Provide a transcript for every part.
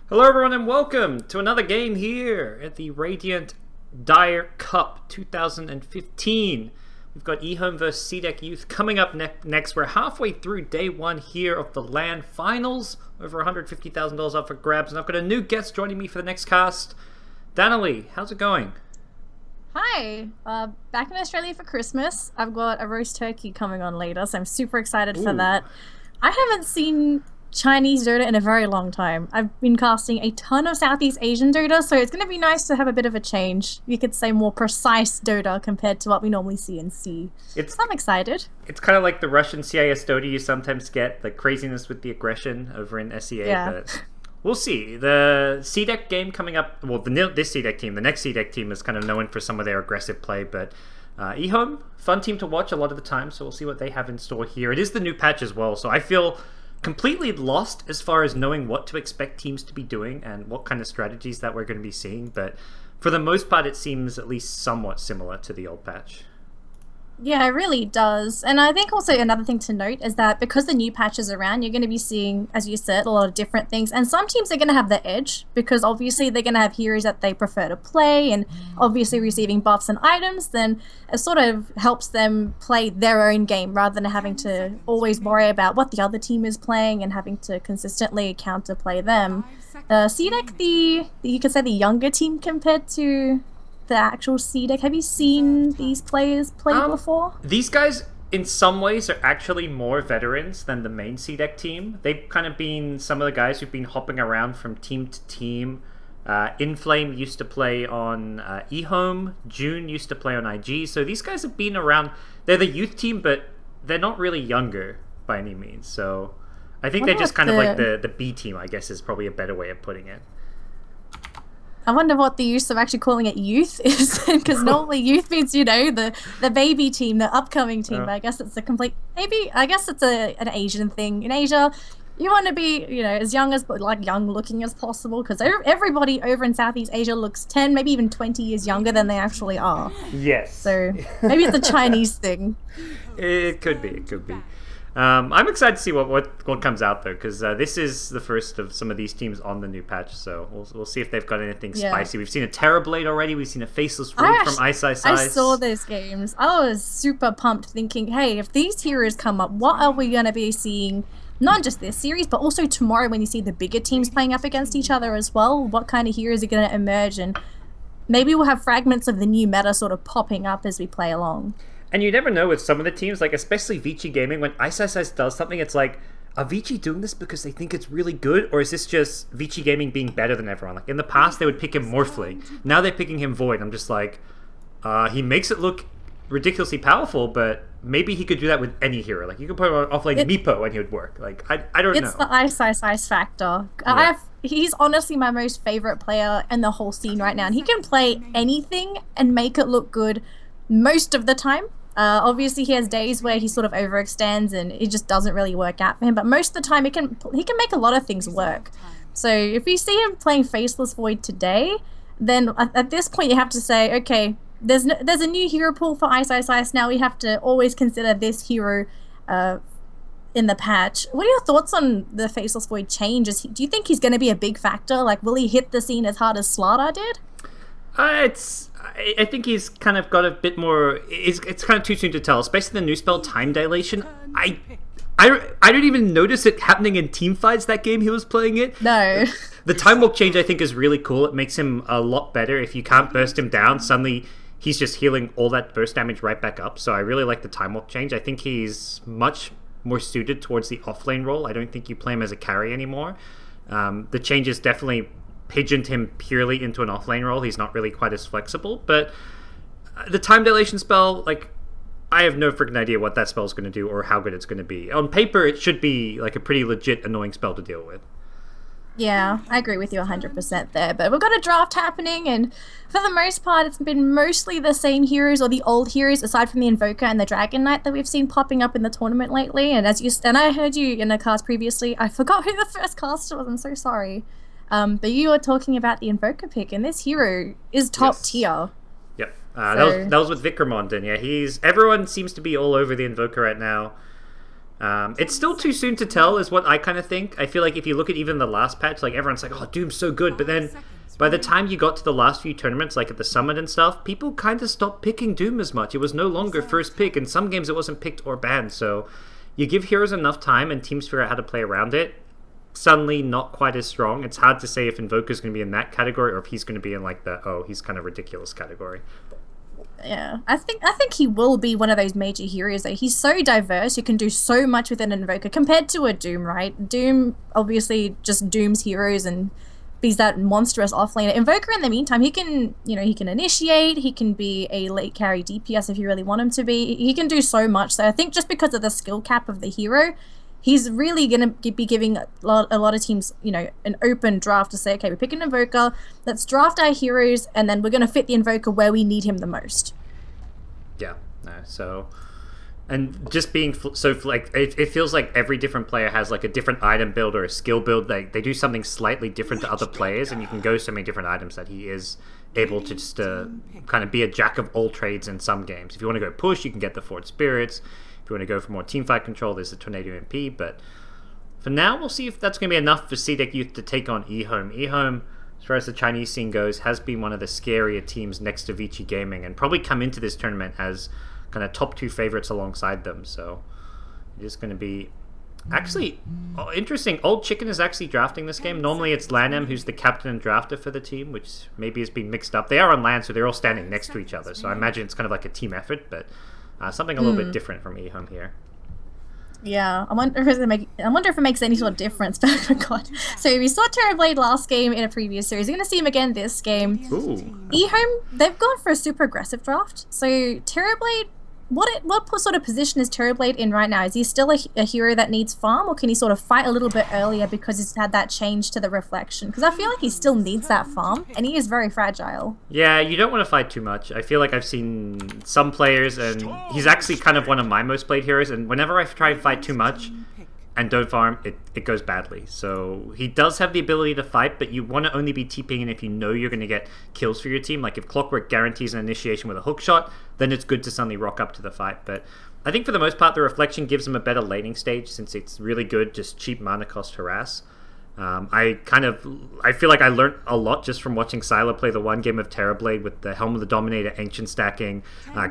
Hello everyone and welcome to another game here at the Rad&Dire Cup 2015. We've got EHOME vs CDEC Youth coming up next. We're halfway through day one here of the LAN finals. Over $150,000 up for grabs, and I've got a new guest joining me for the next cast. Danelie, how's it going? Hi, back in Australia for Christmas. I've got a roast turkey coming on later, so I'm super excited for that. I haven't seen Chinese Dota in a very long time. I've been casting a ton of Southeast Asian Dota, so it's going to be nice to have a bit of a change. You could say more precise Dota compared to what we normally see in C. So I'm excited. It's kind of like the Russian CIS Dota you sometimes get, the craziness with the aggression over in SEA, but we'll see. The CDEC game coming up, well, this CDEC team, the next CDEC team is kind of known for some of their aggressive play, but EHOME, fun team to watch a lot of the time, so we'll see what they have in store here. It is the new patch as well, so I feel completely lost as far as knowing what to expect teams to be doing and what kind of strategies that we're going to be seeing, but for the most part it seems at least somewhat similar to the old patch. Yeah, it really does. And I think also another thing to note is that because the new patch is around, you're going to be seeing, as you said, a lot of different things. And some teams are going to have the edge because obviously they're going to have heroes that they prefer to play, and obviously receiving buffs and items, then it sort of helps them play their own game rather than having to always worry about what the other team is playing and having to consistently counterplay them. CDEC, you could say the younger team compared to the actual CDEC. Have you seen these players play before? These guys, in some ways, are actually more veterans than the main CDEC team. They've kind of been some of the guys who've been hopping around from team to team. Inflame used to play on EHOME. June used to play on IG. So these guys have been around. They're the youth team, but they're not really younger by any means. So I think they're just kind of like the B team, I guess, is probably a better way of putting it. I wonder what the use of actually calling it youth is, because normally youth means, you know, the baby team, the upcoming team. But I guess it's a complete, maybe, I guess it's an Asian thing. In Asia, you want to be, you know, as young as, like, young looking as possible, because everybody over in Southeast Asia looks 10, maybe even 20 years younger than they actually are. Yes. So maybe it's a Chinese thing. It could be, it could be. I'm excited to see what comes out though, because this is the first of some of these teams on the new patch, so we'll see if they've got anything spicy. We've seen a Terrorblade already, we've seen a Faceless Void from iG.V. I saw those games. I was super pumped thinking, hey, if these heroes come up, what are we going to be seeing, not just this series, but also tomorrow when you see the bigger teams playing up against each other as well? What kind of heroes are going to emerge, and maybe we'll have fragments of the new meta sort of popping up as we play along. And you never know with some of the teams, like especially Vici Gaming, when iG.V does something, it's like, are Vici doing this because they think it's really good, or is this just Vici Gaming being better than everyone? Like in the past, they would pick him Morphling. Now they're picking him Void. I'm just like, he makes it look ridiculously powerful, but maybe he could do that with any hero. Like you could put him on offlane Meepo and he would work. Like I don't know. It's the iG.V factor. Yeah. He's honestly my most favorite player in the whole scene right now, and he can play anything and make it look good most of the time. Obviously he has days where he sort of overextends and it just doesn't really work out for him, but most of the time he can make a lot of things work. So if you see him playing Faceless Void today, then at this point you have to say, okay, there's a new hero pool for iG.V, now we have to always consider this hero in the patch. What are your thoughts on the Faceless Void change? Do you think he's going to be a big factor? Like, will he hit the scene as hard as Slardar did? I think he's kind of got a bit more. It's kind of too soon to tell, especially the new spell Time Dilation. I didn't even notice it happening in team fights that game he was playing it. No. The Time Walk change I think is really cool. It makes him a lot better. If you can't burst him down, suddenly he's just healing all that burst damage right back up. So I really like the Time Walk change. I think he's much more suited towards the offlane role. I don't think you play him as a carry anymore. The changes definitely pigeoned him purely into an offlane role. He's not really quite as flexible, but the Time Dilation spell, like, I have no freaking idea what that spell is going to do or how good it's going to be. On paper, it should be like a pretty legit annoying spell to deal with. Yeah, I agree with you 100% there, but we've got a draft happening, and for the most part, it's been mostly the same heroes or the old heroes, aside from the Invoker and the Dragon Knight that we've seen popping up in the tournament lately. And I heard you in a cast previously. I forgot who the first caster was. I'm so sorry. But you were talking about the Invoker pick, and this hero is top tier. Yep. That was with Vikramon, and yeah, everyone seems to be all over the Invoker right now. It's still too soon to tell, is what I kind of think. I feel like if you look at even the last patch, like everyone's like, oh, Doom's so good, but then by the time you got to the last few tournaments, like at the Summit and stuff, people kind of stopped picking Doom as much. It was no longer first pick. In some games, it wasn't picked or banned. So you give heroes enough time and teams figure out how to play around it, suddenly not quite as strong. It's hard to say if Invoker's going to be in that category or if he's going to be in like the, oh, he's kind of ridiculous category. Yeah, I think he will be one of those major heroes though. He's so diverse, you can do so much with an Invoker compared to a Doom, right? Doom obviously just dooms heroes and he's that monstrous offlaner. Invoker in the meantime, he can, he can initiate, he can be a late carry DPS if you really want him to be. He can do so much. So I think just because of the skill cap of the hero, he's really going to be giving a lot of teams, an open draft to say, okay, we pick an Invoker, let's draft our heroes, and then we're going to fit the Invoker where we need him the most. Yeah, no, so... And just being like it feels like every different player has like a different item build or a skill build. They do something slightly different to other players, and you can go so many different items that he is able to just kind of be a jack of all trades in some games. If you want to go push, you can get the Forward Spirits. If you want to go for more teamfight control, there's the Tornado MP. But for now, we'll see if that's going to be enough for CDEC.Y to take on EHOME. EHOME, as far as the Chinese scene goes, has been one of the scarier teams next to Vici Gaming, and probably come into this tournament as kind of top two favorites alongside them. So it is going to be actually interesting. Old Chicken is actually drafting this game. Normally it's Lanham who's the captain and drafter for the team, which maybe has been mixed up. They are on land, so they're all standing next to each other, so I imagine it's kind of like a team effort, but something a little bit different from EHOME here. Yeah, I wonder if it makes any sort of difference. Oh god! So we saw Terrorblade last game in a previous series. We're going to see him again this game. Ooh. EHOME, they've gone for a super aggressive draft. So Terrorblade, what sort of position is Terrorblade in right now? Is he still a hero that needs farm, or can he sort of fight a little bit earlier because he's had that change to the reflection? Because I feel like he still needs that farm, and he is very fragile. Yeah, you don't want to fight too much. I feel like I've seen some players, and he's actually kind of one of my most played heroes, and whenever I try to fight too much and don't farm, it goes badly. So he does have the ability to fight, but you want to only be TPing in if you know you're going to get kills for your team. Like if Clockwork guarantees an initiation with a hook shot, then it's good to suddenly rock up to the fight. But I think for the most part, the Reflection gives him a better laning stage since it's really good, just cheap mana cost harass. I feel like I learned a lot just from watching Sylar play the one game of Terrorblade with the Helm of the Dominator, Ancient stacking,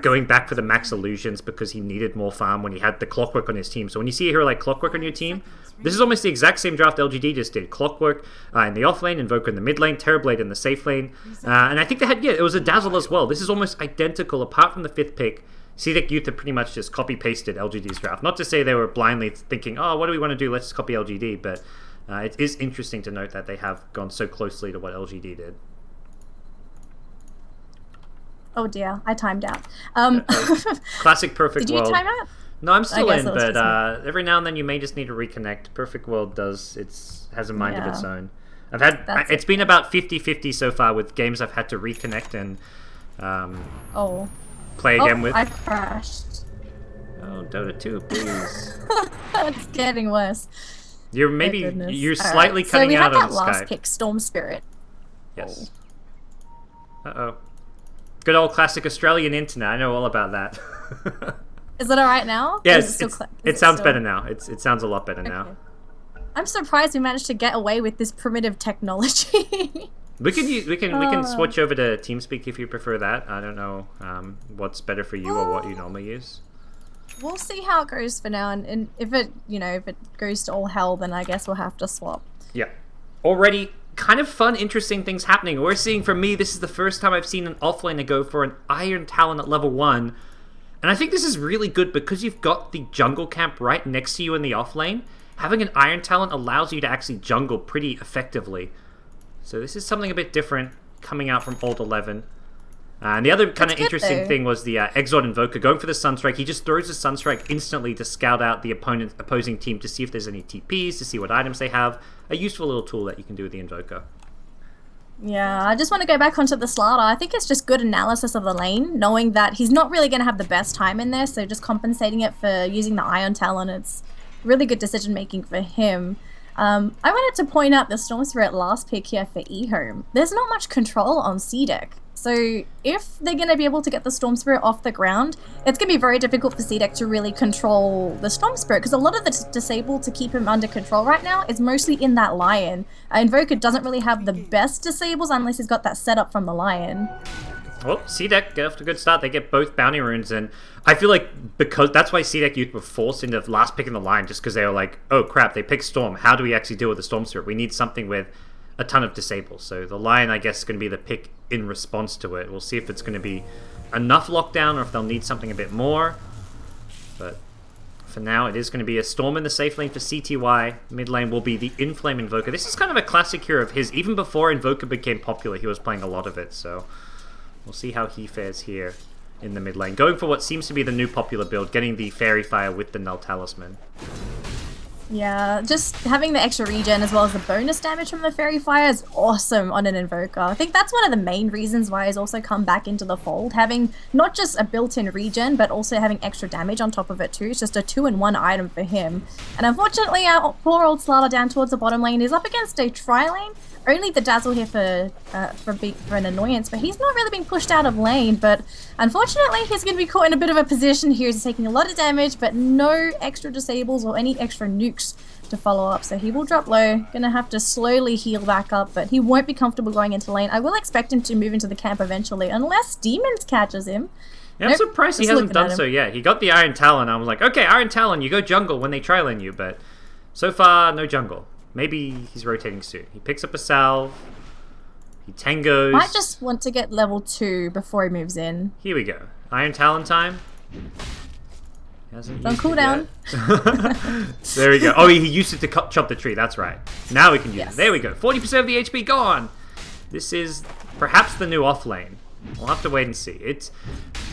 going back for the Max Illusions because he needed more farm when he had the Clockwork on his team. So when you see a hero like Clockwork on your team, this is almost the exact same draft LGD just did. Clockwork in the off lane, Invoker in the mid lane, Terrorblade in the safe lane. And I think they had, it was a Dazzle as well. This is almost identical apart from the 5th pick. CDEC.Y have pretty much just copy-pasted LGD's draft. Not to say they were blindly thinking, oh, what do we want to do? Let's just copy LGD, but... it is interesting to note that they have gone so closely to what LGD did. Oh dear, I timed out. Classic Perfect World. Did you time out? No, I'm still in, but every now and then you may just need to reconnect. Perfect World has a mind of its own. It's been about 50-50 so far with games I've had to reconnect and play again with. I crashed. Oh, Dota 2, please. It's getting worse. You're slightly cutting out on Skype. So we had that last pick, Storm Spirit. Yes. Uh-oh. Good old classic Australian internet. I know all about that. Is it alright now? Yes, it sounds better now. It sounds a lot better now. I'm surprised we managed to get away with this primitive technology. We can switch over to TeamSpeak if you prefer that. I don't know what's better for you or what you normally use. We'll see how it goes for now, and if it goes to all hell, then I guess we'll have to swap. Yeah. Already kind of fun, interesting things happening. We're seeing, for me, this is the first time I've seen an offlaner go for an Iron Talon at level 1. And I think this is really good because you've got the jungle camp right next to you in the offlane. Having an Iron Talon allows you to actually jungle pretty effectively. So this is something a bit different coming out from Old 11. And the other kind of interesting thing was the Exort Invoker going for the Sunstrike. He just throws the Sunstrike instantly to scout out the opposing team to see if there's any TPs, to see what items they have. A useful little tool that you can do with the Invoker. Yeah, I just want to go back onto the Slardar. I think it's just good analysis of the lane, knowing that he's not really going to have the best time in there, so just compensating it for using the Ion Talon. It's really good decision making for him. I wanted to point out the Storm Spirit last pick here for EHOME. There's not much control on CDEC. So if they're going to be able to get the Storm Spirit off the ground, it's going to be very difficult for CDEC to really control the Storm Spirit, because a lot of the disable to keep him under control right now is mostly in that Lion. Invoker doesn't really have the best disables unless he's got that setup from the Lion. Well, CDEC get off to a good start. They get both bounty runes, and I feel like because that's why CDEC youth were forced into last pick in the line, just because they were like, oh crap, they picked Storm. How do we actually deal with the Storm Spirit? We need something with a ton of disables. So the Lion, I guess, is going to be the pick in response to it. We'll see if it's going to be enough lockdown or if they'll need something a bit more. But for now, it is going to be a Storm in the safe lane for CTY. Mid lane will be the Inflame Invoker. This is kind of a classic hero of his. Even before Invoker became popular, he was playing a lot of it. So we'll see how he fares here in the mid lane. Going for what seems to be the new popular build, getting the Fairy Fire with the Null Talisman. Yeah, just having the extra regen as well as the bonus damage from the Fairy Fire is awesome on an Invoker. I think that's one of the main reasons why he's also come back into the fold. Having not just a built-in regen, but also having extra damage on top of it too. It's just a 2-in-1 item for him. And unfortunately, our poor old Slarla down towards the bottom lane is up against a tri-lane. Only the Dazzle here for an annoyance, but he's not really being pushed out of lane. But unfortunately, he's going to be caught in a bit of a position here. He's taking a lot of damage, but no extra disables or any extra nukes to follow up. So he will drop low, going to have to slowly heal back up, but he won't be comfortable going into lane. I will expect him to move into the camp eventually, unless Demons catches him. Yeah, I'm surprised he hasn't done so yet. He got the Iron Talon. I was like, okay, Iron Talon, you go jungle when they tri-lane you, but so far, no jungle. Maybe he's rotating soon. He picks up a salve. He tangos. Might just want to get level 2 before he moves in. Here we go. Iron Talon time. On cooldown. There we go. Oh, he used it to chop the tree. That's right. Now we can use it. There we go. 40% of the HP gone. This is perhaps the new off lane. We'll have to wait and see.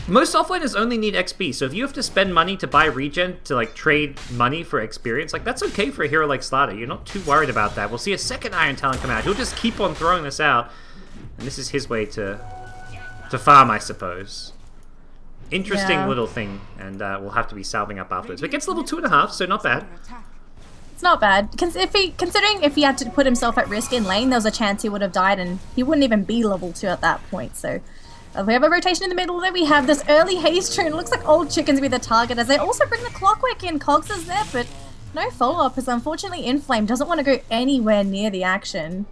Most offlaners only need XP, so if you have to spend money to buy regen to like trade money for experience, like that's okay for a hero like Slarla. You're not too worried about that. We'll see a second Iron Talon come out. He'll just keep on throwing this out, and this is his way to farm, I suppose. Interesting little thing, and we'll have to be salving up afterwards. But it gets level 2.5, so not bad. It's not bad. Considering if he had to put himself at risk in lane, there was a chance he would have died, and he wouldn't even be level 2 at that point. So we have a rotation in the middle there. We have this early haze tune. It looks like Old Chicken's be the target, as they also bring the Clockwork in. Cogs is there, but no follow-up, as unfortunately Inflame doesn't want to go anywhere near the action.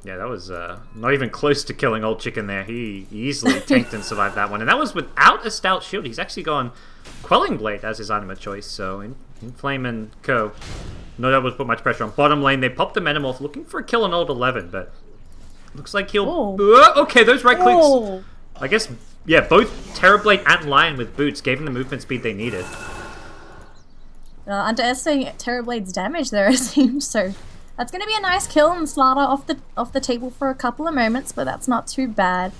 Yeah, that was not even close to killing Old Chicken there. He easily tanked and survived that one. And that was without a Stout Shield. He's actually gone Quelling Blade as his item of choice. So Inflame and Co. No doubt would put much pressure on. Bottom lane, they popped the Metamorph looking for a kill on Old 11, but looks like he'll... okay, those right clicks. I guess, yeah, both Terrorblade and Lion with boots gave him the movement speed they needed. Underestimating Terrorblade's damage there, it seems. So that's going to be a nice kill, and Slarla off the table for a couple of moments, but that's not too bad.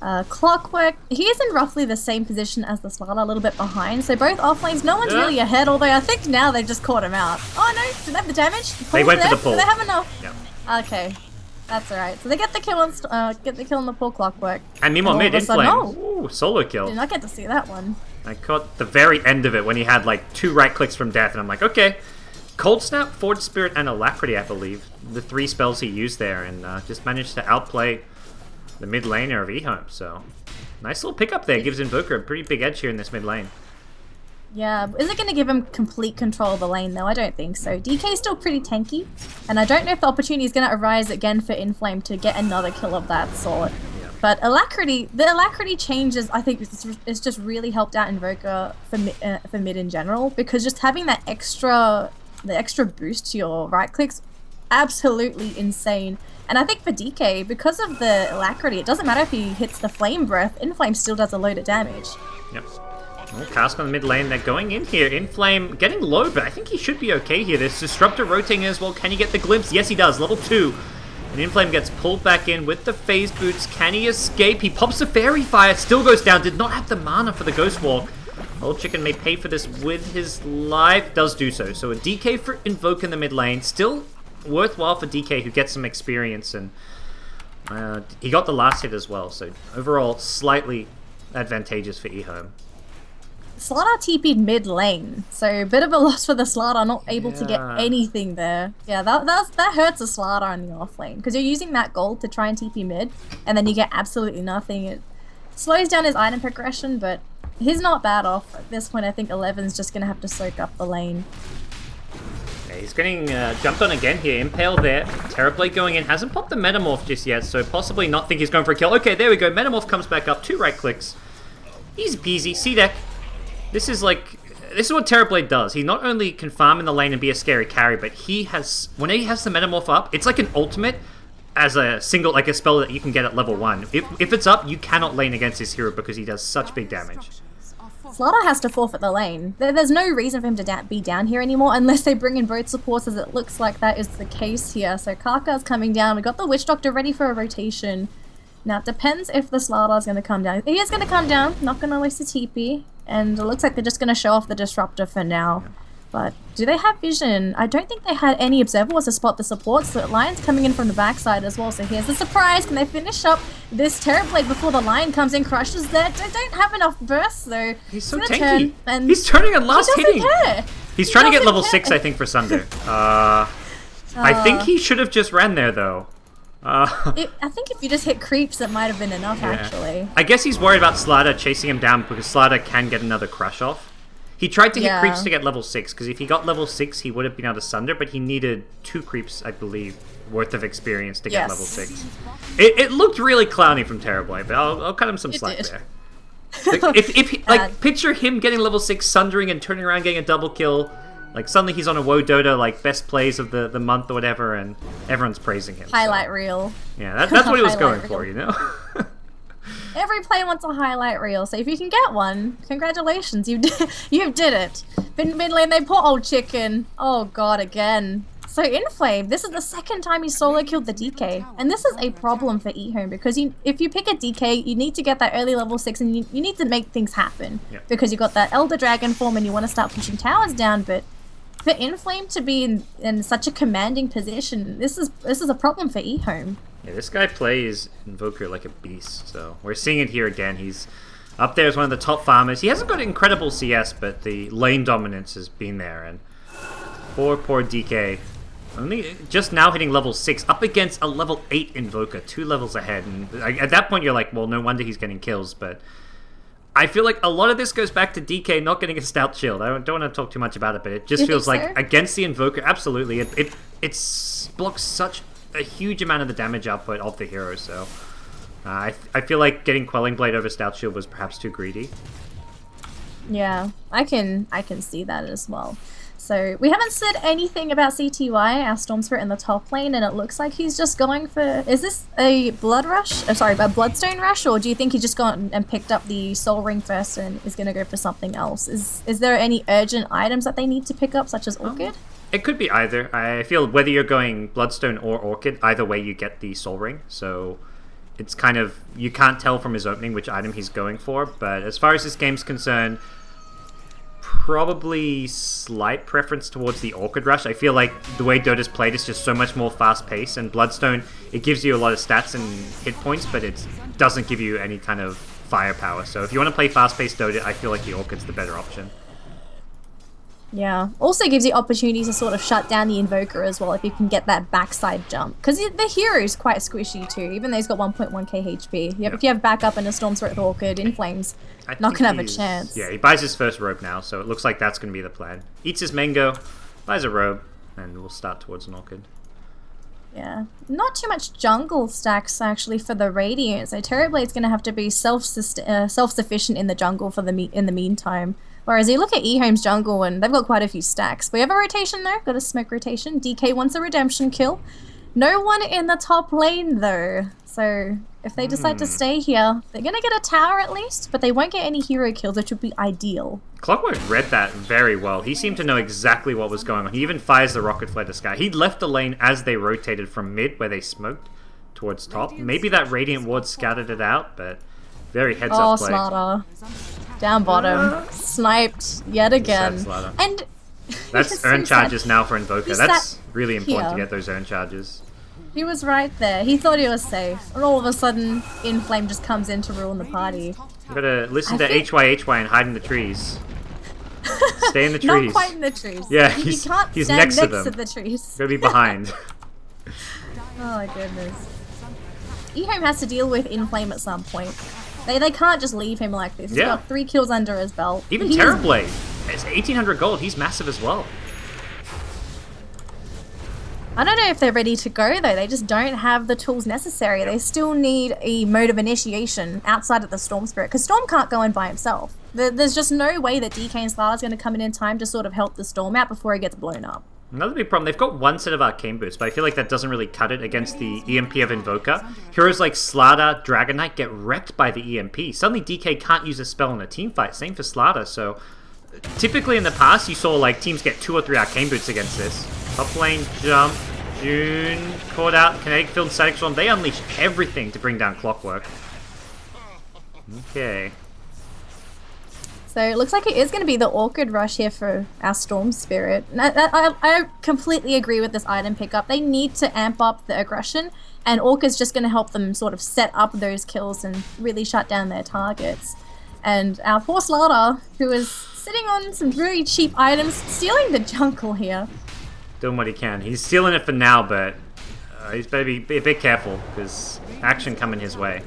Clockwork, he is in roughly the same position as the Slarla, a little bit behind. So both off lanes, no one's really ahead, although I think now they've just caught him out. Oh no, do they have the damage? They went for the pull. Do they have enough? Yeah. Okay. That's alright. So they get the kill on the poor Clockwork. And meanwhile, mid Inflame. Ooh, solo kill. Did not get to see that one. I caught the very end of it when he had like 2 right clicks from death, and I'm like, okay. Cold Snap, Forge Spirit, and Alacrity, I believe. The 3 spells he used there, and just managed to outplay the mid laner of EHOME. So nice little pickup there. Gives Invoker a pretty big edge here in this mid lane. Yeah, is it going to give him complete control of the lane though? I don't think so. DK is still pretty tanky, and I don't know if the opportunity is going to arise again for Inflame to get another kill of that sort. Yeah. But Alacrity, the Alacrity changes, I think it's just really helped out Invoker for mid in general, because just having that extra boost to your right clicks, absolutely insane. And I think for DK, because of the Alacrity, it doesn't matter if he hits the Flame Breath, Inflame still does a load of damage. Yep. Well, Cask on the mid lane, they're going in here. Inflame getting low, but I think he should be okay here. There's Disruptor rotating as well. Can he get the glimpse? Yes, he does. Level 2. And Inflame gets pulled back in with the phase boots. Can he escape? He pops a Fairy Fire, still goes down. Did not have the mana for the Ghost Walk. Old Chicken may pay for this with his life. Does do so. So a DK for Invoke in the mid lane. Still worthwhile for DK, who gets some experience. And he got the last hit as well. So overall, slightly advantageous for EHOME. Slarla TP'd mid lane, so a bit of a loss for the Slarla, not able to get anything there. Yeah, that hurts the Slarla on the off lane, because you're using that gold to try and TP mid, and then you get absolutely nothing. slows down his item progression, but he's not bad off. At this point, I think 11's just going to have to soak up the lane. Yeah, he's getting jumped on again here. Impale there. Terrorblade going in. Hasn't popped the Metamorph just yet, so possibly not think he's going for a kill. Okay, there we go. Metamorph comes back up. 2 right clicks. Easy peasy. CDEC. This is what Terrorblade does. He not only can farm in the lane and be a scary carry, but when he has the Metamorph up, it's like an ultimate as a single, like a spell that you can get at level 1. If it's up, you cannot lane against this hero because he does such big damage. Slaughter has to forfeit the lane. There's no reason for him to be down here anymore unless they bring in both supports, as it looks like that is the case here. So Karka's coming down. We got the Witch Doctor ready for a rotation. Now it depends if the Slaughter's going to come down. He is going to come down, not going to waste a TP. And it looks like they're just going to show off the Disruptor for now. But do they have vision? I don't think they had any Observers to spot the supports. The Lion's coming in from the backside as well. So here's the surprise. Can they finish up this Terrorblade before the Lion comes in, crushes that? They don't have enough burst though. He's so tanky. He's turning and last hitting. He's trying to get level 6, I think, for Sunder. I think he should have just ran there though. I think if you just hit creeps, it might have been enough, actually. I guess he's worried about Slider chasing him down because Slider can get another crush off. He tried to hit creeps to get level 6, because if he got level 6, he would have been able to Sunder, but he needed 2 creeps, I believe, worth of experience to get level 6. It looked really clowny from Terrorblade, but I'll cut him some slack there. Like, picture him getting level 6, Sundering and turning around getting a double kill. Like, suddenly he's on a WoW Dota, like, best plays of the month or whatever, and everyone's praising him. Highlight reel. Yeah, that's what he was going for, you know? Every player wants a highlight reel, so if you can get one, congratulations, you did it. Mid lane, they poor old chicken. Oh god, again. So Inflame, this is the second time he solo killed the DK, and this is a problem for EHOME because if you pick a DK, you need to get that early level 6, and you need to make things happen because you got that Elder Dragon form and you want to start pushing towers down, but for Inflame to be in such a commanding position, this is a problem for EHOME. Yeah, this guy plays Invoker like a beast, so we're seeing it here again. He's up there as one of the top farmers. He hasn't got incredible CS, but the lane dominance has been there, and poor DK. Only just now hitting level 6, up against a level 8 Invoker, 2 levels ahead, and at that point you're like, well, no wonder he's getting kills, but I feel like a lot of this goes back to DK not getting a Stout Shield. I don't want to talk too much about it, but it just feels like against the Invoker, absolutely, it blocks such a huge amount of the damage output of the hero, so I feel like getting Quelling Blade over Stout Shield was perhaps too greedy. Yeah, I can see that as well. So we haven't said anything about CDEC.Y, our Storm Spirit in the top lane, and it looks like he's just going for... Is this a Blood Rush? Oh, sorry, a Bloodstone Rush, or do you think he just gone and picked up the Soul Ring first and is going to go for something else? Is there any urgent items that they need to pick up, such as Orchid? It could be either. I feel whether you're going Bloodstone or Orchid, either way you get the Soul Ring, so it's kind of... You can't tell from his opening which item he's going for, but as far as this game's concerned, probably slight preference towards the Orchid Rush. I feel like the way Dota's played is just so much more fast-paced, and Bloodstone, it gives you a lot of stats and hit points, but it doesn't give you any kind of firepower. So if you want to play fast-paced Dota, I feel like the Orchid's the better option. Yeah. Also gives you opportunities to sort of shut down the Invoker as well if you can get that backside jump. Because the hero's quite squishy too, even though he's got 1.1k HP. If you have backup and a Storm Spirit with Orchid, Inflame's not going to have a chance. Yeah, he buys his first robe now, so it looks like that's going to be the plan. Eats his mango, buys a robe, and we'll start towards an Orchid. Yeah. Not too much jungle stacks actually for the Radiant, so Terrorblade's going to have to be self-sufficient in the jungle for in the meantime. Whereas you look at EHOME's jungle and they've got quite a few stacks. We have a rotation though, got a smoke rotation. DK wants a redemption kill. No one in the top lane though. So if they decide to stay here, they're going to get a tower at least, but they won't get any hero kills, which would be ideal. Clockwork read that very well. He seemed to know exactly what was going on. He even fires the rocket flare to sky. He left the lane as they rotated from mid, where they smoked, towards top. Maybe that Radiant Ward scattered it out, but very heads-up play. Smarter. Down bottom. Sniped yet again. And that's earn charges now for Invoker. That's really important to get those earn charges. He was right there. He thought he was safe. And all of a sudden, Inflame just comes in to ruin the party. You gotta listen to HY and hide in the trees. Stay in the trees. Not quite in the trees. Yeah, he's next to them. To the trees. Gotta be behind. Oh my goodness. EHOME has to deal with Inflame at some point. They can't just leave him like this. He's got 3 kills under his belt. Even Terrorblade, it's 1800 gold. He's massive as well. I don't know if they're ready to go though. They just don't have the tools necessary. They still need a mode of initiation outside of the Storm Spirit, because Storm can't go in by himself. There's just no way that DK and Slaughter's going to come in time to sort of help the Storm out before he gets blown up. Another big problem, they've got one set of arcane boots, but I feel like that doesn't really cut it against the EMP of Invoker. Heroes like Slaughter, Dragon Knight get wrecked by the EMP. Suddenly DK can't use a spell in a team fight, same for Slaughter, so typically in the past you saw like teams get 2 or 3 arcane boots against this. Top lane jump, June caught out, Kinetic Field, Static Storm, they unleash everything to bring down Clockwork. Okay. So it looks like it is going to be the awkward rush here for our Storm Spirit. I completely agree with this item pickup. They need to amp up the aggression, and Orca's just going to help them sort of set up those kills and really shut down their targets. And our poor Slaughter, who is sitting on some really cheap items, stealing the jungle here. Doing what he can. He's stealing it for now, but he's better be a bit careful, because action coming his way.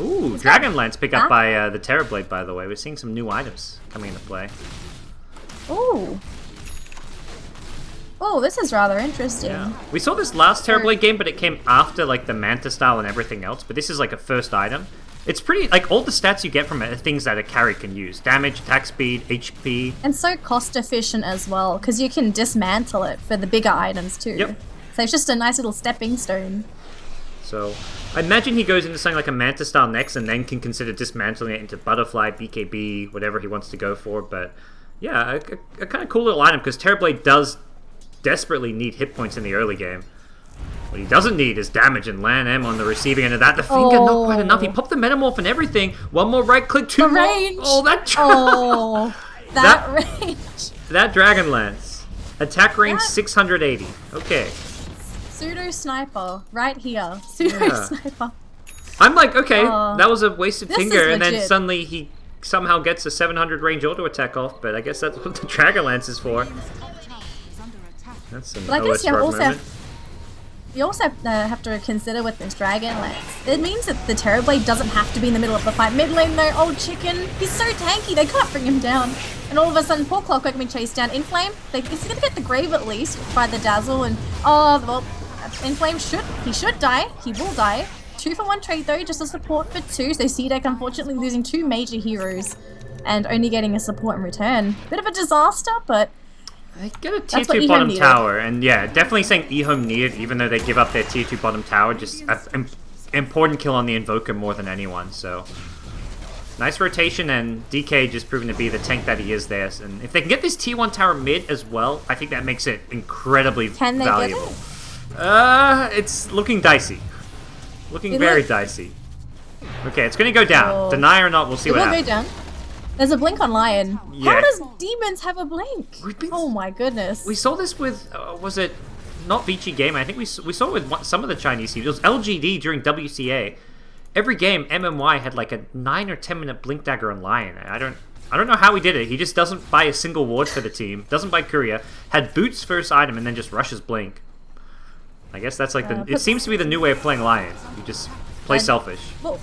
Ooh, Dragonlance pick up by the Terrorblade, by the way. We're seeing some new items coming into play. Ooh. Oh, this is rather interesting. Yeah. We saw this last Terrorblade game, but it came after like the Manta style and everything else. But this is like a first item. It's pretty, like all the stats you get from it are things that a carry can use. Damage, attack speed, HP. And so cost efficient as well, because you can dismantle it for the bigger items too. Yep. So it's just a nice little stepping stone. So, I imagine he goes into something like a Manta style next and then can consider dismantling it into Butterfly, BKB, whatever he wants to go for. But, yeah, a kind of cool little item, because Terrorblade does desperately need hit points in the early game. What he doesn't need is damage and land M on the receiving end of that. The finger, not quite enough. He popped the Metamorph and everything. One more right click, 2 more. Range. Oh, that range. That Dragonlance. Attack range 680. Okay. Pseudo sniper right here. Pseudo sniper. I'm like, okay, that was a wasted finger, and then legit. suddenly he somehow gets a 700 range auto attack off, but I guess that's what the Dragonlance is for. That's an OS rug moment. You also have to consider with this Dragonlance, it means that the Terrorblade doesn't have to be in the middle of the fight. Mid lane though, old chicken, he's so tanky, they can't bring him down. And all of a sudden, poor Clockwork being chased down. Inflame, he's going to get the grave at least by the Dazzle, and well, Inflame should die, he will die. 2-for-1 trade though, just a support for 2, so CDEC unfortunately losing 2 major heroes and only getting a support in return. Bit of a disaster, but they get a tier 2 bottom tower, and yeah, definitely saying EHOME needed, even though they give up their tier 2 bottom tower, just an important kill on the Invoker more than anyone, so nice rotation, and DK just proving to be the tank that he is there, and if they can get this tier 1 tower mid as well, I think that makes it incredibly valuable. Can they get it? It's looking dicey. Looking very dicey. Okay, it's gonna go down. Deny or not, we'll see what happens. It will go down. There's a blink on Lion. Yeah. How does Demons have a blink? Oh my goodness. We saw this with, was it not Vici Game? I think we saw it with some of the Chinese teams. It was LGD during WCA. Every game, MMY had like a 9 or 10 minute blink dagger on Lion. I don't know how he did it. He just doesn't buy a single ward for the team. Doesn't buy Courier. Had Boots first item and then just rushes blink. I guess that's like it seems to be the new way of playing Lion. You just play selfish. Well,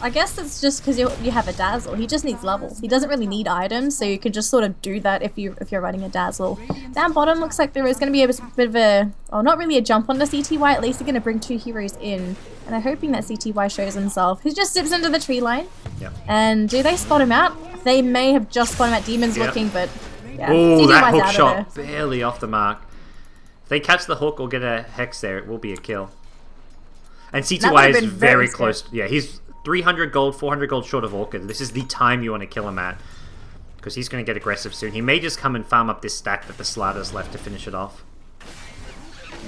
I guess it's just because you have a Dazzle. He just needs levels. He doesn't really need items, so you can just sort of do that if you're running a Dazzle. Down bottom looks like there is going to be a bit of a, well, not really a jump onto CTY. At least they're going to bring 2 heroes in, and I'm hoping that CTY shows himself. He just zips into the tree line. Yep. And do they spot him out? They may have just spotted him out. Demons looking, but yeah. Oh, that hook shot barely off the mark. If they catch the hook or get a hex there, it will be a kill. And CTY is very close. Yeah, he's 300 gold, 400 gold short of Orchid. This is the time you want to kill him at, because he's going to get aggressive soon. He may just come and farm up this stack that the Slaughter's left to finish it off.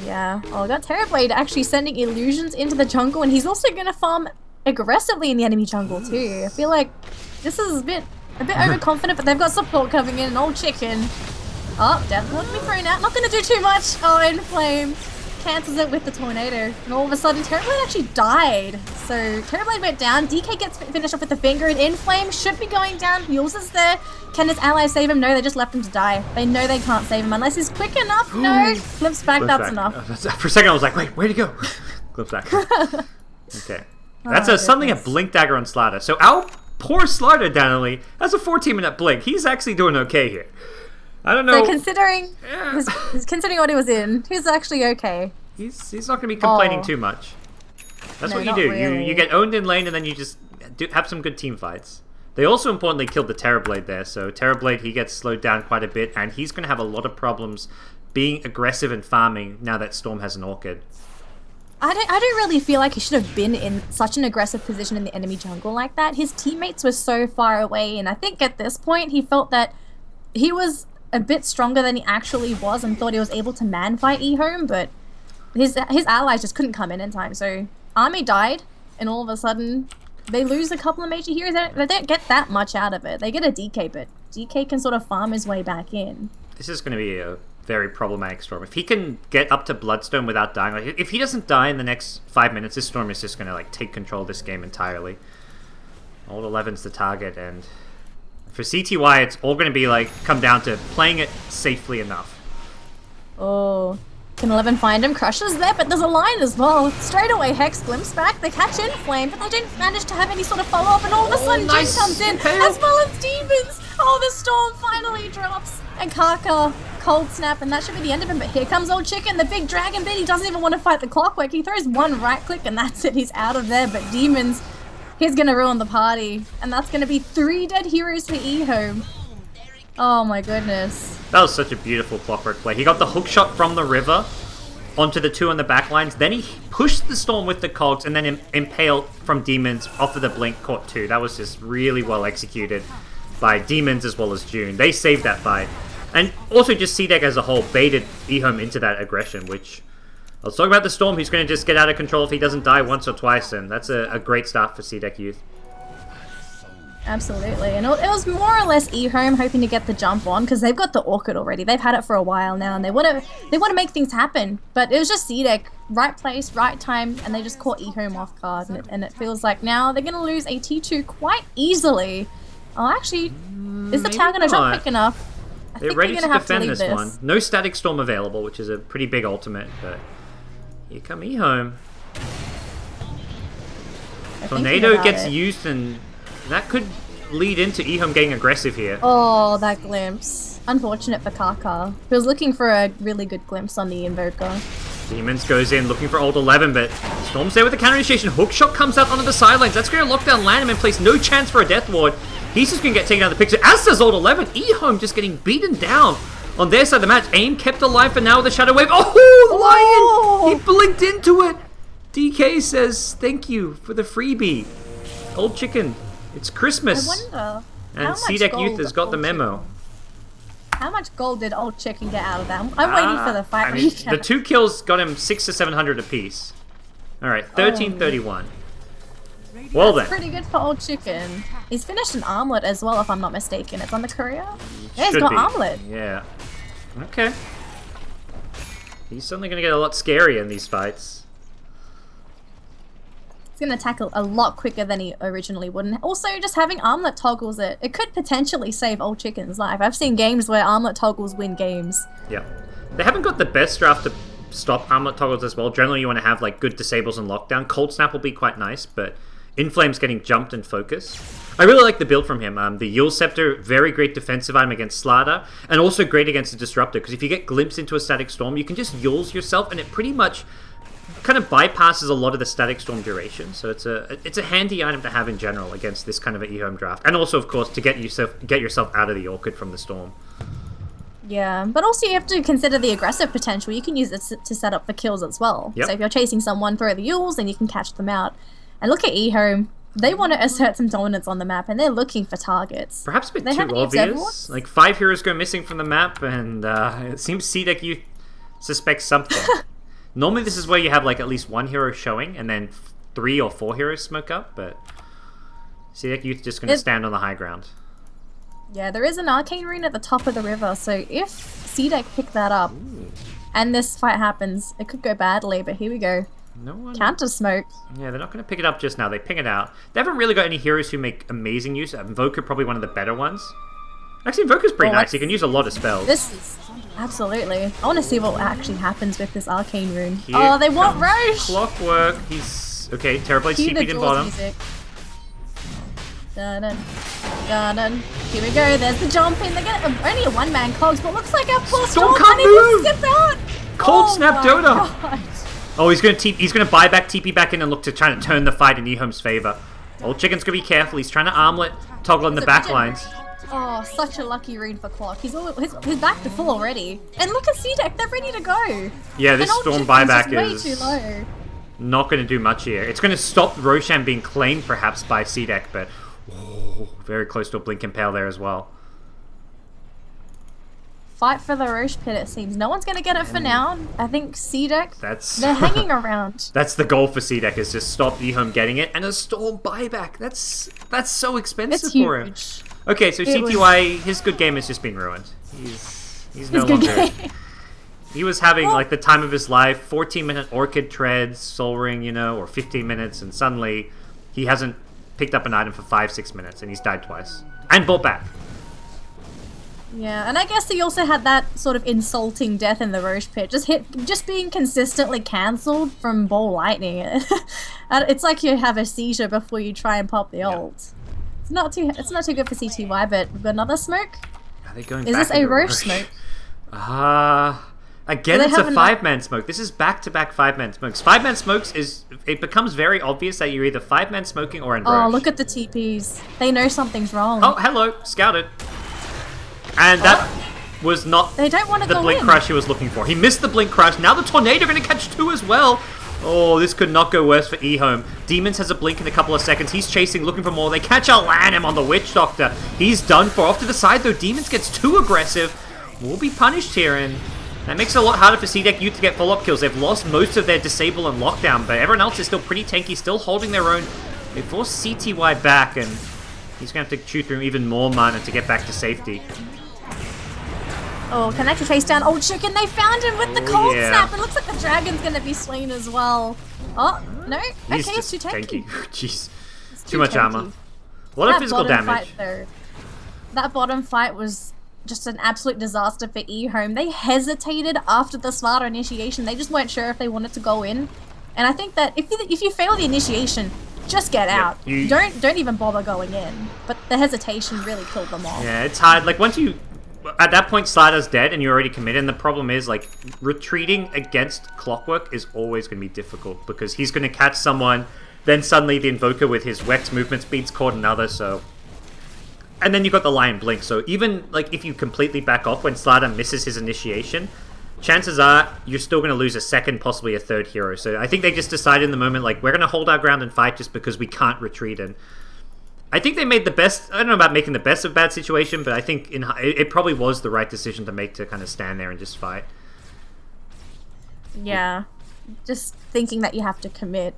Yeah, well, we got Terrorblade actually sending illusions into the jungle, and he's also going to farm aggressively in the enemy jungle too. I feel like this is a bit overconfident, but they've got support coming in. An old chicken. Oh, Death Ward to be thrown out. Not going to do too much. Oh, Inflame cancels it with the tornado, and all of a sudden Terrorblade actually died. So Terrorblade went down. DK gets finished off with the finger, and Inflame should be going down. Mules is there. Can his allies save him? No, they just left him to die. They know they can't save him unless he's quick enough. No, flips back. That's enough. For a second I was like, wait, where'd he go? Flips back. Okay. That's Oh, suddenly a goodness. blink dagger on Slatter. So our poor Slatter, Danelie, has a 14-minute blink. He's actually doing okay here. I don't know. So considering Yeah. considering what he was in, he's actually okay. He's not going to be complaining Oh. too much. That's No, what you not do. really. You get owned in lane, and then you just have some good team fights. They also importantly killed the Terrorblade there, so Terrorblade, he gets slowed down quite a bit, and he's going to have a lot of problems being aggressive and farming now that Storm has an Orchid. I don't really feel like he should have been in such an aggressive position in the enemy jungle like that. His teammates were so far away, and I think at this point he felt that he was a bit stronger than he actually was and thought he was able to man fight EHOME, but his allies just couldn't come in time. So Army died, and all of a sudden they lose a couple of major heroes. They don't get that much out of it. They get a DK, but DK can sort of farm his way back in. This is going to be a very problematic Storm. If he can get up to Bloodstone without dying, like if he doesn't die in the next 5 minutes, this Storm is just going to like take control of this game entirely. Old 11's the target, and for CDEC.Y, it's all going to be like come down to playing it safely enough. Oh, can 11 find him? Crushes there, but there's a line as well. Straight away, Hex glimpse back. They catch in Flame, but they don't manage to have any sort of follow-up, and all of a sudden nice Jin comes in, impale. as well as Demons. Oh, the Storm finally drops, and Kaka cold snap, and that should be the end of him, but here comes Old Chicken, the big dragon bit. He doesn't even want to fight the clockwork. He throws one right click, and that's it. He's out of there, but Demons, he's going to ruin the party, and that's going to be 3 dead heroes for EHOME. Oh my goodness. That was such a beautiful clockwork play. He got the hook shot from the river onto the 2 on the back lines. Then he pushed the Storm with the cogs and then impaled from Demons off of the blink, caught 2. That was just really well executed by Demons as well as June. They saved that fight. And also just CDEC as a whole baited EHOME into that aggression, which... Let's talk about the Storm. He's going to just get out of control if he doesn't die once or twice, and that's a great start for CDEC Youth. Absolutely, and it was more or less EHOME hoping to get the jump on because they've got the Orchid already. They've had it for a while now, and they want to make things happen. But it was just CDEC, right place, right time, and they just caught EHOME off guard. And it feels like now they're going to lose a T2 quite easily. Oh, actually, is the tower going to drop not. quick enough? I They're think ready they're to going to have to defend leave this one. No static Storm available, which is a pretty big ultimate, but here come EHOME. Tornado gets used, and that could lead into EHOME getting aggressive here. Oh, that glimpse. Unfortunate for Kaka. He was looking for a really good glimpse on the Invoker. Demons goes in looking for Old 11, but Storm's there with the counter initiation. Hookshot comes out onto the sidelines. That's going to lock down Lanham in place. No chance for a Death Ward. He's just going to get taken out of the picture, as does Old 11. EHOME just getting beaten down on their side of the match. AIM kept alive for now with the Shadow Wave. Oh, the Lion! He blinked into it. DK says, thank you for the freebie. Old Chicken, it's Christmas. I wonder. And how much CDEC Youth gold has got the Old memo. Chicken- How much gold did Old Chicken get out of that? I'm waiting for the fight. I mean, the 2 kills got him 600 to 700 apiece. Alright, 1331. Well then. Pretty good for Old Chicken. He's finished an armlet as well, if I'm not mistaken. It's on the courier. Yeah, he's Should got be. armlet. Yeah. Okay. He's suddenly going to get a lot scarier in these fights. He's going to tackle a lot quicker than he originally would. And also, just having armlet toggles it could potentially save Old Chicken's life. I've seen games where armlet toggles win games. Yeah. They haven't got the best draft to stop armlet toggles as well. Generally, you want to have like good disables and lockdown. Cold Snap will be quite nice, but Inflame's getting jumped and focused. I really like the build from him. The Yule Scepter, very great defensive item against Slater, and also great against the Disruptor, because if you get glimpsed into a Static Storm, you can just Yules yourself, and it pretty much kind of bypasses a lot of the Static Storm duration. So it's a handy item to have in general against this kind of an EHOME draft, and also, of course, to get yourself out of the Orchid from the Storm. Yeah, but also you have to consider the aggressive potential. You can use it to set up for kills as well. Yep. So if you're chasing someone, throw the Yules, and you can catch them out. And look at EHOME. They want to assert some dominance on the map, and they're looking for targets. Perhaps a bit They too haven't used obvious. everyone? Like 5 heroes go missing from the map, and it seems CDEC Youth suspects something. Normally, this is where you have like at least 1 hero showing, and then 3 or 4 heroes smoke up. But CDEC Youth just going to stand on the high ground. Yeah, there is an arcane rune at the top of the river, so if CDEC pick that up, and this fight happens, it could go badly, but here we go. No one. Counter smoke. Yeah, they're not going to pick it up just now. They ping it out. They haven't really got any heroes who make amazing use. Invoker probably one of the better ones. Actually, Invoker's pretty nice. He can use a lot of spells. This is absolutely. I want to see what actually happens with this arcane rune. Here Oh, they want comes Roche. Clockwork. He's Okay, Terrorblade Cue the TP'd in Jaws bottom. music. Dun, dun, dun, dun. Here we go. There's the jump in. They're getting only a one-man cogs, but looks like our poor Storm Storm can't unable to move! skip out. Cold Oh snap my Dota! God. Oh, he's gonna buy back, TP back in, and look to try to turn the fight in EHOME's favor. Old Chicken's gonna be careful. He's trying to armlet, toggle in the back lines. Oh, such a lucky read for Clock. He's back to full already. And look at CDEC, they're ready to go. Yeah, this And Old Storm Chicken's buyback just way is too low. not going to do much here. It's going to stop Roshan being claimed, perhaps, by CDEC, but very close to a Blink Impale there as well. Fight for the Roche Pit, it seems. No one's going to get it for now. I think CDEC, they're hanging around. That's the goal for CDEC, is just stop EHOME getting it, and a Storm buyback. That's so expensive It's for him. huge. Okay, so CDEC.Y, his good game has just been ruined. He's no longer... He was having, like, the time of his life, 14-minute Orchid Treads, Soul Ring, you know, or 15 minutes, and suddenly he hasn't picked up an item for 5-6 minutes, and he's died twice. And bought back. Yeah, and I guess he also had that sort of insulting death in the Roche Pit. Just being consistently cancelled from Ball Lightning. It's like you have a seizure before you try and pop the ult. It's not too good for CDEC.Y, but we've got another smoke. Are they going Is back this a Roche smoke? Again, it's a 5-man smoke. This is back-to-back 5-man smokes. 5-man smokes it becomes very obvious that you're either 5-man smoking or in Roche. Oh, look at the TPs. They know something's wrong. Oh, hello, scouted. And that was not They don't want to the go Blink in. Crush he was looking for. He missed the Blink Crush. Now the Tornado going to catch 2 as well. Oh, this could not go worse for EHOME. Demons has a blink in a couple of seconds. He's chasing, looking for more. They catch Alanim on the Witch Doctor. He's done for. Off to the side, though. Demons gets too aggressive. Will be punished here, and that makes it a lot harder for CDEC.Y to get follow-up kills. They've lost most of their Disable and Lockdown, but everyone else is still pretty tanky, still holding their own. They force CDEC.Y back, and he's going to have to chew through even more mana to get back to safety. Oh, can actually chase down Old Chicken. They found him with the cold yeah. snap. It looks like the dragon's going to be slain as well. Oh, no. He's Okay, it's just too tanky. Jeez. It's Too much tanky. armor. A lot of physical bottom damage. Fight, though, that bottom fight was just an absolute disaster for EHOME. They hesitated after the Smarter initiation. They just weren't sure if they wanted to go in. And I think that if you fail the initiation, just get out. Don't even bother going in. But the hesitation really killed them off. Yeah, it's hard. Like, once you... At that point, Slider's dead and you're already committed, and the problem is, like, retreating against Clockwork is always going to be difficult, because he's going to catch someone, then suddenly the Invoker with his Wex movement speed's caught another, so... And then you've got the Lion Blink, so even, like, if you completely back off when Slider misses his initiation, chances are you're still going to lose a second, possibly a third hero. So I think they just decided in the moment, like, we're going to hold our ground and fight just because we can't retreat, and... I think they made the best... I don't know about making the best of a bad situation, but I think it probably was the right decision to make, to kind of stand there and just fight. Yeah. Just thinking that you have to commit.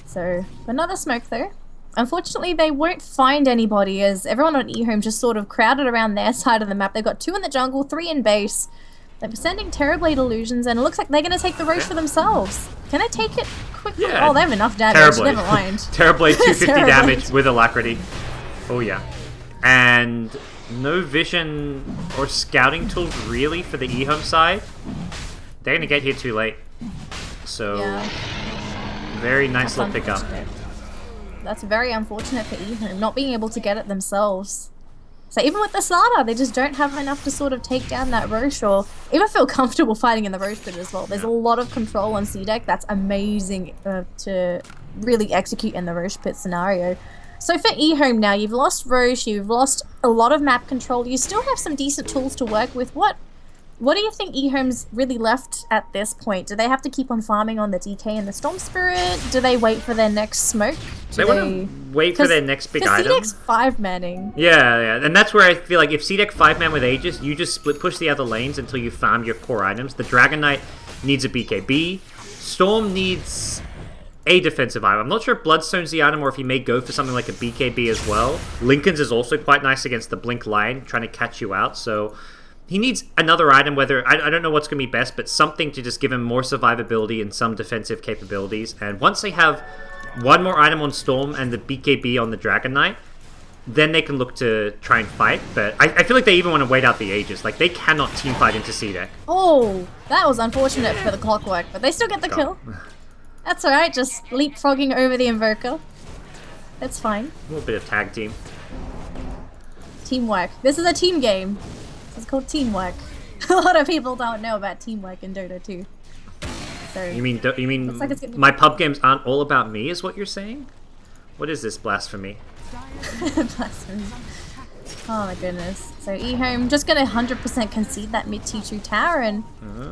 So, another smoke though. Unfortunately, they won't find anybody, as everyone on EHOME just sort of crowded around their side of the map. They've got 2 in the jungle, 3 in base. They're sending Terrorblade illusions, and it looks like they're going to take the Roche for themselves. Can I take it quickly? Yeah. Oh, they have enough damage. Terrorblade. Never mind. Terrorblade 250 Terrorblade. damage with Alacrity. Oh yeah. And no vision or scouting tools really for the EHOME side. They're going to get here too late. So, Yeah. very nice That's little pickup. unfortunate. That's very unfortunate for EHOME, not being able to get it themselves. So even with the Slider, they just don't have enough to sort of take down that Roche or even feel comfortable fighting in the Roche pit as well. There's a lot of control on CDEC that's amazing to really execute in the Roche pit scenario. So for EHOME now, you've lost Roche, you've lost a lot of map control, you still have some decent tools to work with. What do you think EHOME's really left at this point? Do they have to keep on farming on the DK and the Storm Spirit? Do they wait for their next smoke? They want to wait for their next big item. CDEC's 5-manning. Yeah, and that's where I feel like if CDEC 5-man with Aegis, you just split push the other lanes until you farm your core items. The Dragon Knight needs a BKB. Storm needs a defensive item. I'm not sure if Bloodstone's the item or if he may go for something like a BKB as well. Lincoln's is also quite nice against the Blink Lion, trying to catch you out, so... He needs another item, whether... I don't know what's going to be best, but something to just give him more survivability and some defensive capabilities. And once they have one more item on Storm and the BKB on the Dragon Knight, then they can look to try and fight. But I feel like they even want to wait out the Aegis. Like, they cannot teamfight into CDEC. Oh, that was unfortunate for the Clockwork, but they still get the kill. That's alright, just leapfrogging over the Invoker. That's fine. A little bit of tag team. Teamwork. This is a team game. It's called teamwork. A lot of people don't know about teamwork in Dota 2. So, You mean like it's gonna be- my pub games aren't all about me, is what you're saying? What is this blasphemy? Blasphemy. Oh my goodness. So EHOME just gonna 100% concede that mid T2 tower, and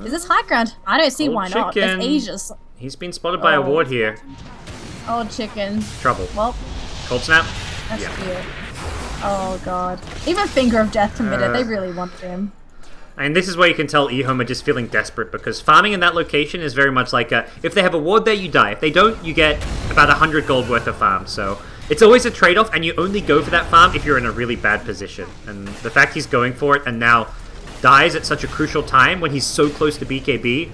is this high ground? I don't see Old why not. chicken. There's Asia's. He's been spotted by a ward here. Old chicken. Trouble. Well, Cold snap? that's Yeah. cute. Oh god. Even Finger of Death committed, they really want him. And this is where you can tell EHOME are just feeling desperate, because farming in that location is very much like if they have a ward there, you die. If they don't, you get about 100 gold worth of farm. So it's always a trade-off, and you only go for that farm if you're in a really bad position. And the fact he's going for it and now dies at such a crucial time when he's so close to BKB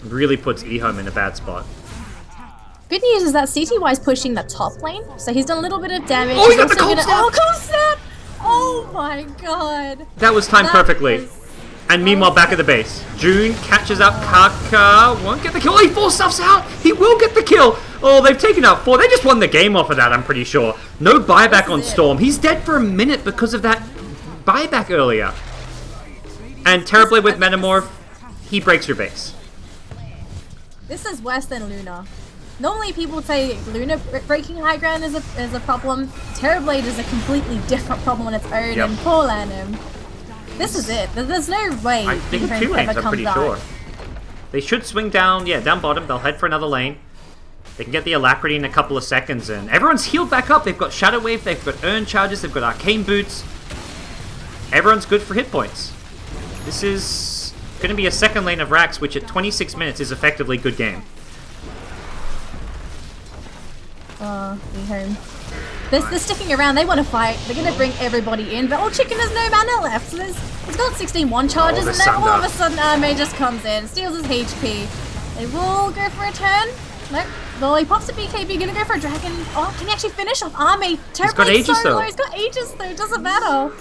really puts EHOME in a bad spot. Good news is that CDEC.Y is pushing the top lane, so he's done a little bit of damage. Oh, he He's got the also cold gonna- snap! Oh, cold snap! Oh my god. That was timed That perfectly. was- And meanwhile, back at the base, June catches up Kaka, won't get the kill. He force stuffs out. He will get the kill. Oh, they've taken out 4. They just won the game off of that, I'm pretty sure. No buyback on Storm. He's dead for a minute because of that buyback earlier. And terribly with Metamorph, he breaks your base. This is worse than Luna. Normally people say Luna breaking high ground is a problem. Terrorblade is a completely different problem on its own, Yep. and poor Lanham. This is it. There's no way I think EHOME 2 can lanes, ever I'm come pretty back. sure. They should swing down, down bottom. They'll head for another lane. They can get the Alacrity in a couple of seconds, and everyone's healed back up. They've got Shadow Wave, they've got Urn Charges, they've got Arcane Boots. Everyone's good for hit points. This is going to be a second lane of Rax, which at 26 minutes is effectively good game. EHOME. They're sticking around. They want to fight. They're going to bring everybody in, but Old Chicken has no mana left. So he's got 16 one charges, the and then all of Sunder. a sudden Arme just comes in, steals his HP. They will go for a turn. Nope. Well, he pops a BKB, gonna go for a dragon. Oh, can he actually finish off Arme? got Aegis, so though. low. He's got Aegis though, doesn't matter.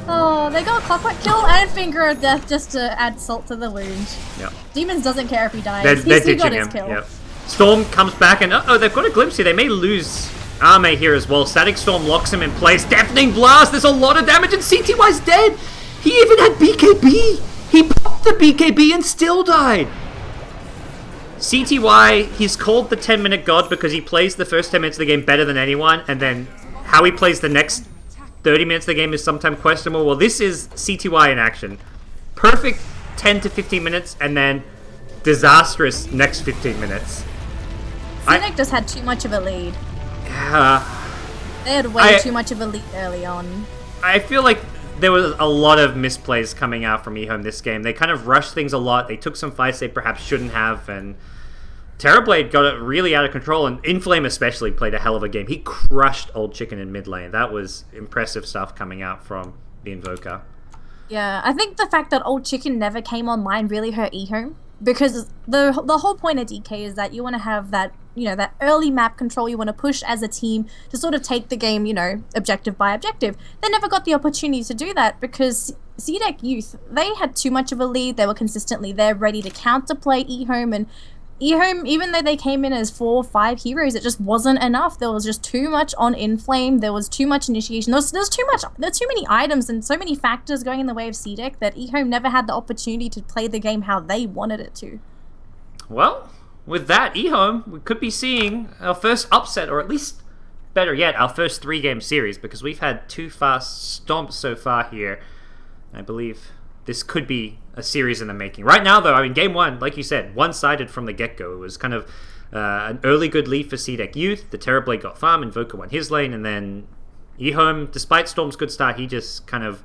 Oh, they got a Clockwork Kill and Finger of Death just to add salt to the wound. Yep. Demons doesn't care if he dies. They're He's still got ditching his him. kill. Yep. Storm comes back, and uh-oh, they've got a glimpse here. They may lose Arme here as well. Static Storm locks him in place. Deafening Blast, there's a lot of damage, and CTY's dead! He even had BKB! He popped the BKB and still died! CTY, he's called the 10-minute god because he plays the first 10 minutes of the game better than anyone, and then how he plays the next 30 minutes of the game is sometimes questionable. Well, this is CTY in action. Perfect 10 to 15 minutes, and then disastrous next 15 minutes. CDEC just had too much of a lead. Uh, They had way too much of a lead early on. I feel like there was a lot of misplays coming out from EHOME this game. They kind of rushed things a lot. They took some fights they perhaps shouldn't have, and Terrorblade got it really out of control, and Inflame especially played a hell of a game. He crushed Old Chicken in mid lane. That was impressive stuff coming out from the Invoker. Yeah, I think the fact that Old Chicken never came online really hurt EHOME, because the whole point of DK is that you want to have that, you know, that early map control. You want to push as a team to sort of take the game, you know, objective by objective. They never got the opportunity to do that because CDEC Youth, they had too much of a lead. They were consistently there, ready to counterplay EHOME, and EHOME, even though they came in as 4 or 5 heroes, it just wasn't enough. There was just too much on Inflame. There was too much initiation. There's too many items and so many factors going in the way of CDEC that EHOME never had the opportunity to play the game how they wanted it to. Well, with that, EHOME, we could be seeing our first upset, or at least, better yet, our first 3-game series, because we've had 2 fast stomps so far here. I believe this could be a series in the making. Right now, though, I mean, game 1, like you said, one-sided from the get-go. It was kind of an early good lead for CDEC Youth. The Terrorblade got farm, Invoker won his lane, and then EHOME, despite Storm's good start, he just kind of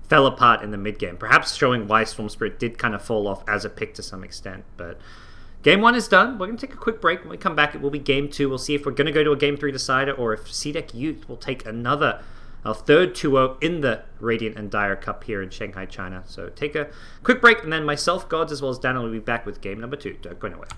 fell apart in the mid-game. Perhaps showing why Storm Spirit did kind of fall off as a pick to some extent, but game 1 is done. We're going to take a quick break. When we come back, it will be game 2. We'll see if we're going to go to a game 3 decider, or if CDEC Youth will take our third 2-0 in the Radiant and Dire Cup here in Shanghai, China. So take a quick break, and then myself, GoDz, as well as Danelie will be back with game number 2. Don't go nowhere.